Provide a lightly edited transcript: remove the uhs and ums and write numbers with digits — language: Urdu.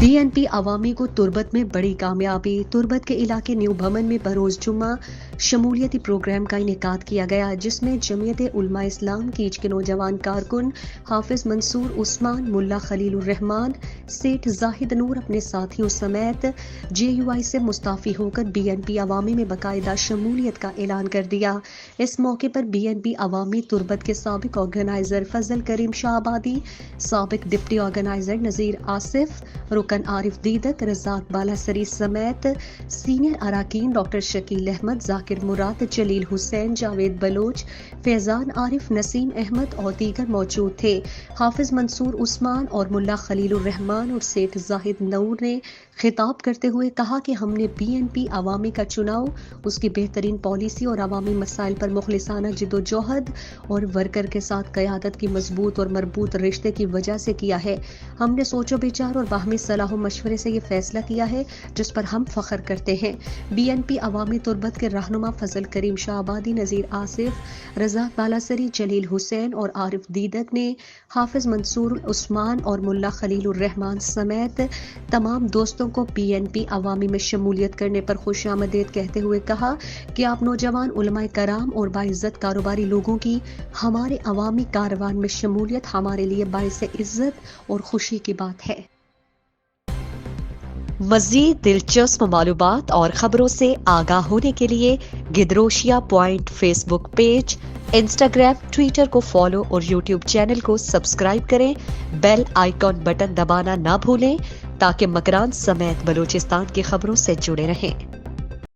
BNP عوامی کو تربت میں بڑی کامیابی۔ تربت کے علاقے نیو بھون میں بروز جمعہ شمولیتی پروگرام کا انعقاد کیا گیا، جس میں جمعیت علماء اسلام کیچ کے نوجوان کارکن حافظ منصور عثمان، ملا خلیل الرحمان، سیٹھ زاہد نور اپنے ساتھیوں سمیت JUI سے مستعفی ہو کر BNP عوامی میں باقاعدہ شمولیت کا اعلان کر دیا۔ اس موقع پر BNP عوامی تربت کے سابق آرگنائزر فضل کریم شاہ آبادی، سابق ڈپٹی آرگنائزر نذیر آصف، رکن عارف دیدک، رزاق بالاسری سمیت سینئر اراکین ڈاکٹر شکیل احمد، ذاکر مراد، جلیل حسین، جاوید بلوچ، فیضان عارف، نسیم احمد اور دیگر موجود تھے۔ حافظ منصور عثمان اور ملا خلیل الرحمان اور سیٹھ زاہد نور نے خطاب کرتے ہوئے کہا کہ ہم نے BNP عوامی کا چناؤ اس کی بہترین پالیسی اور عوامی مسائل پر مخلصانہ جدوجہد اور ورکر کے ساتھ قیادت کی مضبوط اور مربوط رشتے کی وجہ سے کیا ہے۔ ہم نے سوچ و بچار اور باہمی صلاح و مشورے سے یہ فیصلہ کیا ہے جس پر ہم فخر کرتے ہیں۔ BNP عوامی تربت کے رہنما فضل کریم شاہ آبادی، نذیر آصف، رزاق بالاسری، جلیل حسین اور عارف دیدک نے حافظ منصور عثمان اور ملا خلیل الرحمان سمیت تمام دوستوں کو BNP عوامی میں شمولیت کرنے پر خوش آمدید کہتے ہوئے کہا کہ آپ نوجوان علماء کرام اور باعزت کاروباری لوگوں کی ہمارے عوامی کاروان میں شمولیت ہمارے لیے باعث عزت اور خوشی کی بات ہے۔ مزید دلچسپ معلومات اور خبروں سے آگاہ ہونے کے لیے Gedrosia point Facebook page, Instagram, Twitter کو فالو اور YouTube چینل کو سبسکرائب کریں۔ بیل آئیکن بٹن دبانا نہ بھولیں تاکہ مکران سمیت بلوچستان کی خبروں سے جڑے رہیں۔